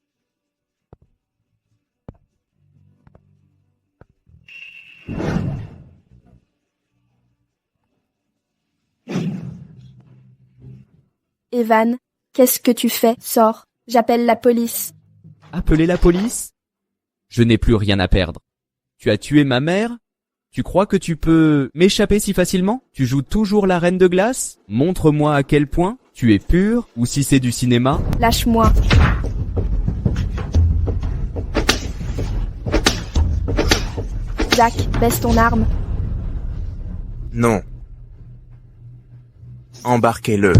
Evan, qu'est-ce que tu fais? Sors, j'appelle la police. Appeler la police? Je n'ai plus rien à perdre. Tu as tué ma mère? Tu crois que tu peux m'échapper si facilement? Tu joues toujours la reine de glace? Montre-moi à quel point tu es pur, ou si c'est du cinéma. Lâche-moi. Zach, baisse ton arme. Non. Embarquez-le.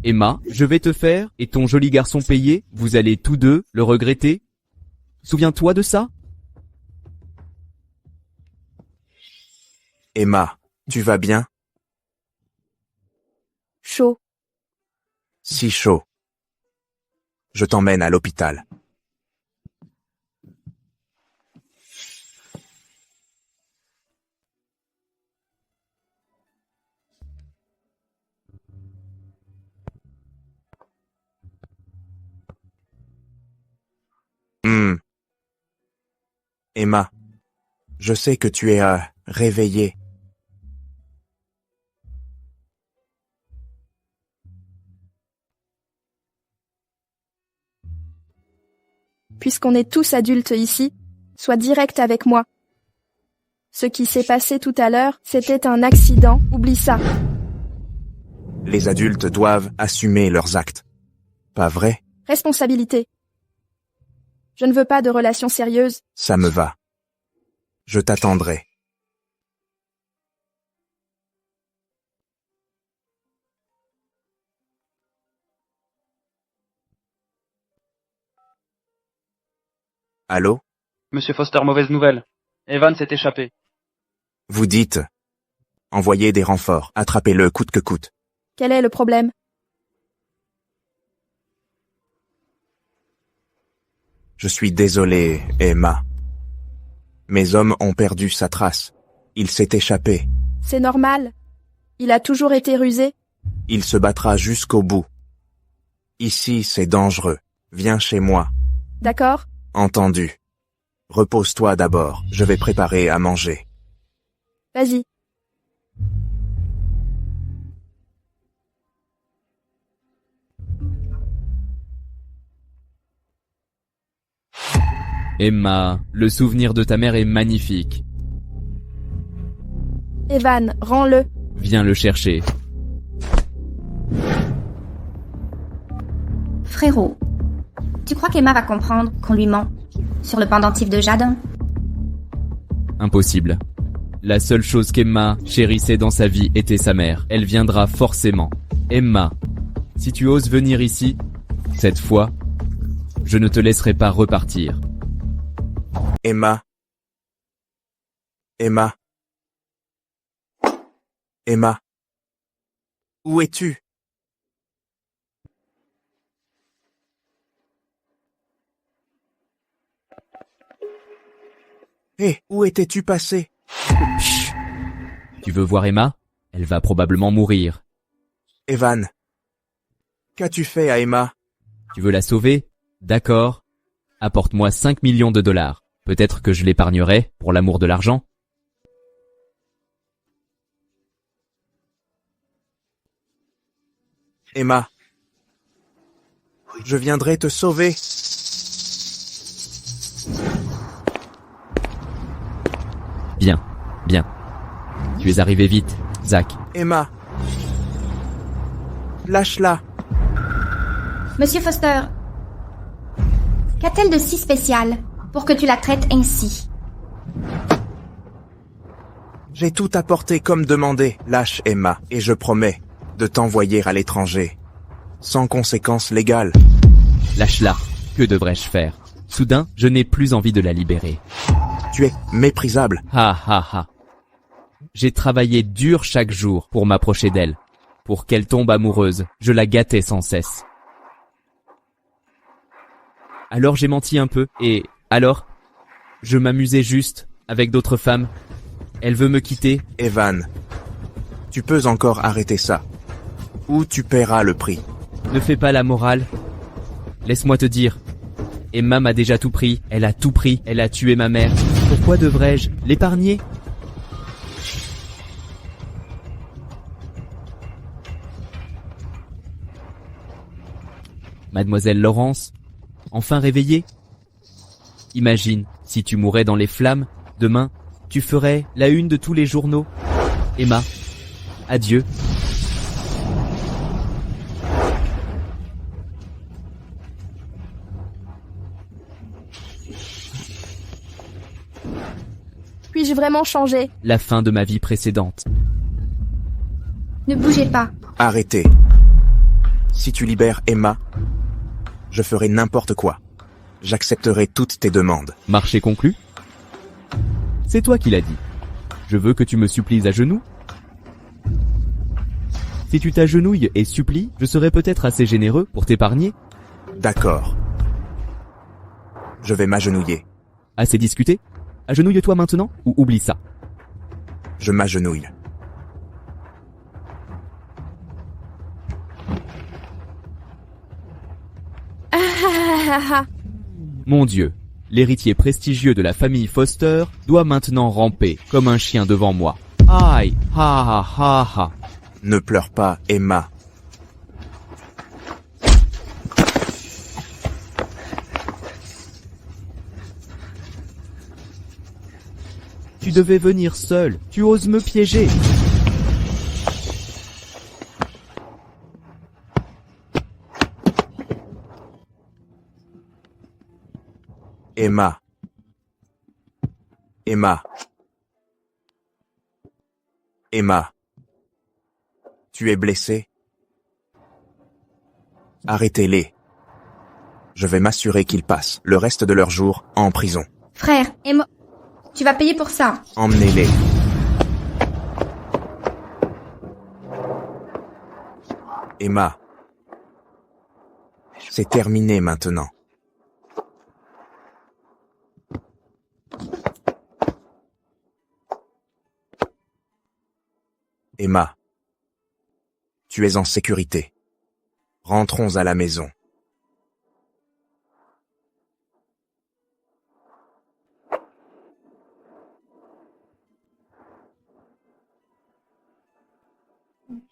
Emma, je vais te faire, et ton joli garçon payé, vous allez tous deux le regretter. Souviens-toi de ça? Emma, tu vas bien? Chaud. Si chaud. Je t'emmène à l'hôpital. Emma, je sais que tu es réveillée. Puisqu'on est tous adultes ici, sois direct avec moi. Ce qui s'est passé tout à l'heure, c'était un accident, oublie ça. Les adultes doivent assumer leurs actes. Pas vrai? Responsabilité. Je ne veux pas de relations sérieuses. Ça me va. Je t'attendrai. Allô? Monsieur Foster, mauvaise nouvelle. Evan s'est échappé. Vous dites, envoyez des renforts, attrapez-le coûte que coûte. Quel est le problème? Je suis désolé, Emma. Mes hommes ont perdu sa trace. Il s'est échappé. C'est normal. Il a toujours été rusé. Il se battra jusqu'au bout. Ici, c'est dangereux. Viens chez moi. D'accord? Entendu. Repose-toi d'abord. Je vais préparer à manger. Vas-y. Emma, le souvenir de ta mère est magnifique. Evan, rends-le. Viens le chercher. Frérot, tu crois qu'Emma va comprendre qu'on lui ment sur le pendentif de Jade? Impossible. La seule chose qu'Emma chérissait dans sa vie était sa mère. Elle viendra forcément. Emma, si tu oses venir ici, cette fois, je ne te laisserai pas repartir. Emma. Emma. Emma. Où es-tu? Hé, où étais-tu passé? Chut. Tu veux voir Emma? Elle va probablement mourir. Evan, qu'as-tu fait à Emma? Tu veux la sauver? D'accord. Apporte-moi 5 millions de dollars. Peut-être que je l'épargnerai pour l'amour de l'argent. Emma, je viendrai te sauver. Bien, bien. Tu es arrivé vite, Zach. Emma, lâche-la. Monsieur Foster, qu'a-t-elle de si spécial pour que tu la traites ainsi? J'ai tout apporté comme demandé. Lâche Emma, et je promets de t'envoyer à l'étranger, sans conséquences légales. Lâche-la. Que devrais-je faire? Soudain, je n'ai plus envie de la libérer. Tu es méprisable. Ha ha ha. J'ai travaillé dur chaque jour pour m'approcher d'elle. Pour qu'elle tombe amoureuse, je la gâtais sans cesse. Alors j'ai menti un peu, et alors, je m'amusais juste avec d'autres femmes. Elle veut me quitter. Evan, tu peux encore arrêter ça, ou tu paieras le prix. Ne fais pas la morale. Laisse-moi te dire. Emma m'a déjà tout pris, elle a tout pris, elle a tué ma mère. Pourquoi devrais-je l'épargner? Mademoiselle Laurence, enfin réveillée? Imagine, si tu mourais dans les flammes, demain, tu ferais la une de tous les journaux. Emma, adieu. Puis-je vraiment changer? La fin de ma vie précédente. Ne bougez pas. Arrêtez. Si tu libères Emma, je ferai n'importe quoi. J'accepterai toutes tes demandes. Marché conclu? C'est toi qui l'as dit. Je veux que tu me supplies à genoux. Si tu t'agenouilles et supplies, je serai peut-être assez généreux pour t'épargner. D'accord. Je vais m'agenouiller. Assez discuté? Agenouille-toi maintenant ou oublie ça. Je m'agenouille. Mon Dieu, l'héritier prestigieux de la famille Foster doit maintenant ramper comme un chien devant moi. Aïe, ha ha ha ha. Ne pleure pas, Emma. Tu devais venir seul, tu oses me piéger. Emma. Emma. Emma. Tu es blessée? Arrêtez-les. Je vais m'assurer qu'ils passent le reste de leur jour en prison. Frère, Emma, tu vas payer pour ça. Emmenez-les. Emma. C'est terminé maintenant. Emma, tu es en sécurité. Rentrons à la maison.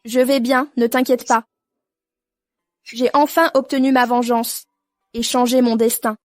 Je vais bien, ne t'inquiète pas. J'ai enfin obtenu ma vengeance et changé mon destin.